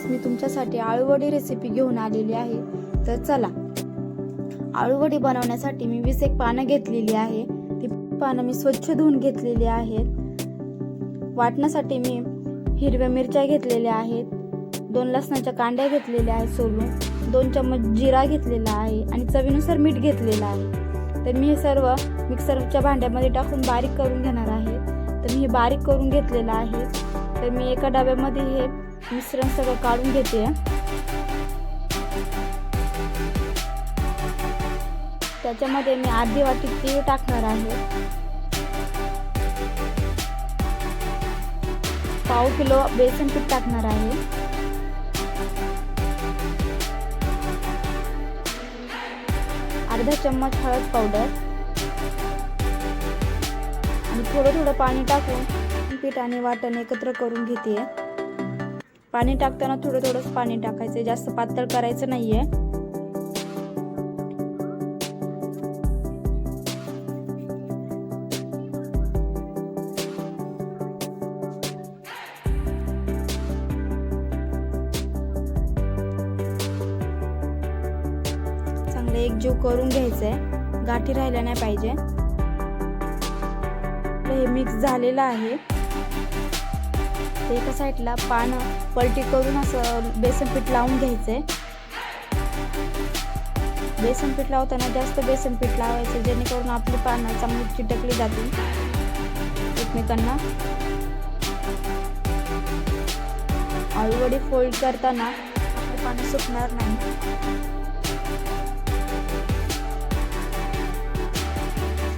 मी तुमच्यासाठी आळूवडी रेसिपी घेऊन आलेली आहे। तर चला, आळूवडी बनवण्यासाठी मी 20 पानं घेतलेली आहे। ती पानं मी स्वच्छ धुवून घेतलेली आहेत। वाटण्यासाठी मी हिरव्या मिरच्या घेतलेल्या आहेत, 2 लसणाच्या कांड्या घेतलेल्या आहेत सोलून, 2 चम्मच जिरा घेतलेला आहे आणि चवीनुसार मीठ घेतलेलं आहे। तर मी हे सर्व मिक्सरच्या भांड्यामध्ये टाकून बारीक करून घेणार आहे। तर मी हे बारीक करून घेतलेलं आहे। तर मी एका डब्यामध्ये हे मिश्रण सगळं काढून घेते। त्याच्यामध्ये मी अर्धी वाटी तीळ टाकणार आहे, पाव किलो बेसन पीठ टाकणार आहे, अर्धा चम्मच हळद पावडर आणि थोडं पाणी टाकून पीठ आणि वाटण एकत्र करून घेते। पाणी टाकताना थोडंच पाणी टाकायचं, जास्त पातळ करायचं नाहीये। चांगले एकजीव करून घ्यायचंय, गाठी राहिल्या नाही पाहिजे। हे मिक्स झालेलं आहे। एका साईडला पानं पलटी करून असं बेसन पीठ लावून घ्यायचंय। बेसन पीठ लावताना जास्त बेसन पीठ लावायचं, जेणेकरून आपली पानं चांगली चिटकली जातील एकमेकांना। आळूवडी फोल्ड करताना आपली पानं सुकणार नाही।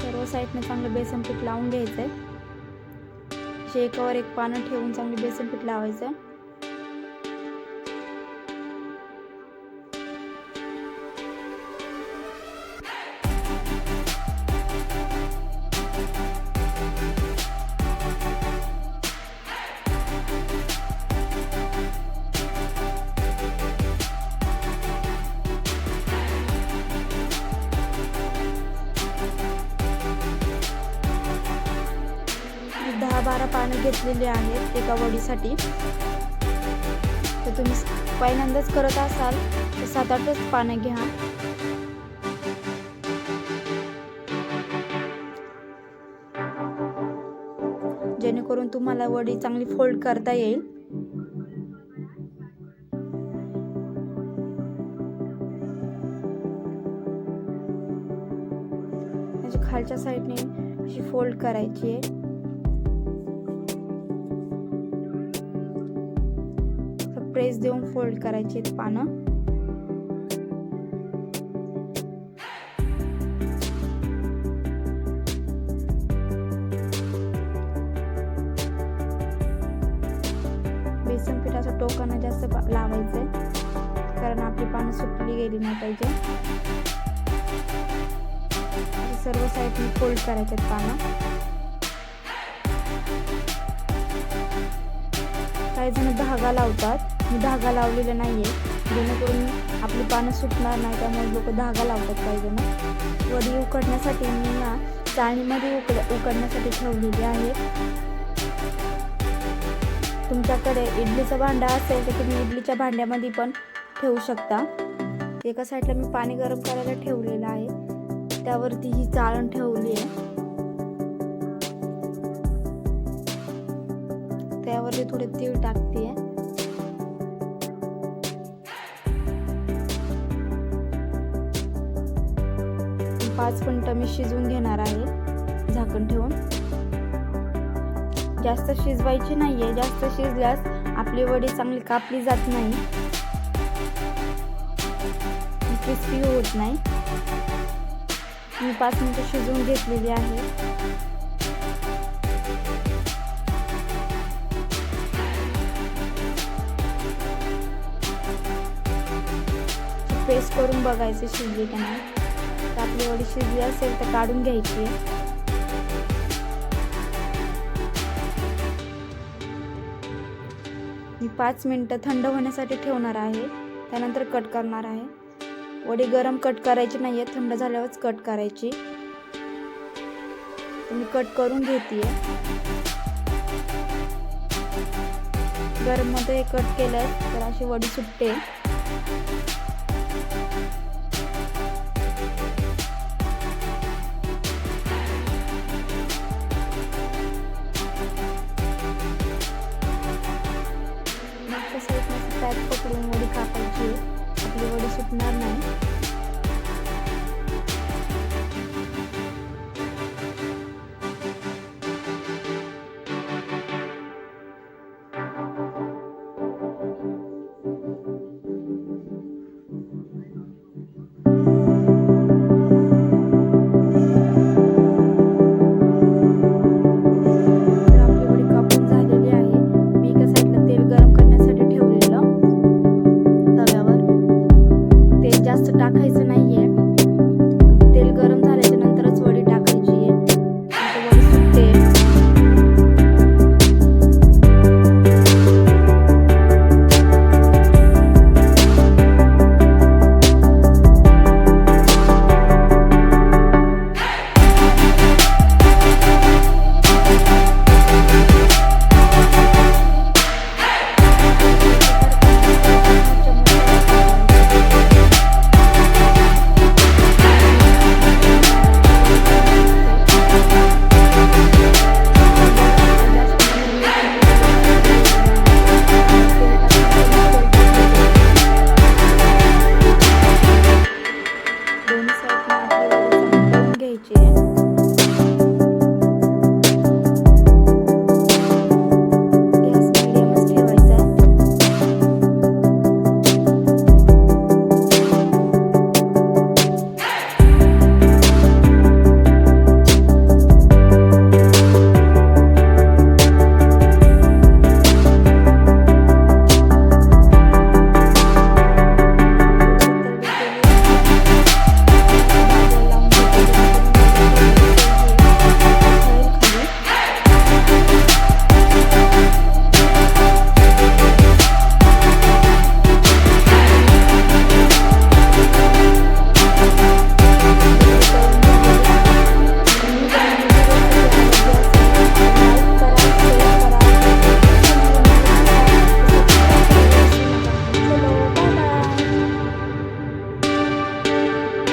सर्व साईडने चांगलं बेसन पीठ लावून घ्यायचंय। एकावर एक पानं ठेवून चांगली बेसन पीठ लावायचं। मी 10-12 पानं घेतलेली आहेत एका वडीसाठी। तर तुम्ही पहिल्यांदाच करत असाल तर 7-8च पानं घ्या। जेणेकरून तुम्हाला वडी चांगली फोल्ड करता येईल। त्याच्या खालच्या साईडने अशी फोल्ड करायची आहे। प्रेस देऊन फोल्ड करायची आहेत पानं। बेसन पिठाच्या टोकांना जास्त लावायचंय, कारण आपली पानं सुकली गेली नाही पाहिजे। सर्व साईडने फोल्ड करायचे आहेत पानं। काही जण धागा लावतात, मी धागा लावलेला नाहीये, जेणेकरून आपली पानं सुटणार नाही, त्यामुळे लोक धागा लावतात काही जण। वडी उकडण्यासाठी मी या चाळणीमध्ये उकडण्यासाठी ठेवलेली आहे। तुमच्याकडे इडलीचं भांडं असेल तर तुम्ही इडलीच्या भांड्यामध्ये पण ठेवू शकता। एका साईडला मी पाणी गरम करायला ठेवलेलं आहे, त्यावरती ही चाळण ठेवली आहे। त्यावरती थोडे तीळ टाकते। 5 मिनिटं मी शिजवून घेणार आहे झाकण ठेवून। जास्त शिजवायची नाहीये, जास्त शिजल्यास आपली वडी चांगली कापली जात नाही, क्रिस्पी होत नाही। मी 5 मिनिटं शिजवून घेतलेली आहे। पेस्ट करून बघायचे शिजली की नाही। तर आपली वडी शिजली असेल तर काढून घ्यायची। मी 5 मिनिटं थंड होण्यासाठी ठेवणार आहे, त्यानंतर कट करणार आहे। वडी गरम कट करायची नाहीये, थंड झाल्यावरच कट करायची। मी कट करून घेते। गरममध्ये कट केलं तर अशी वडी सुटते.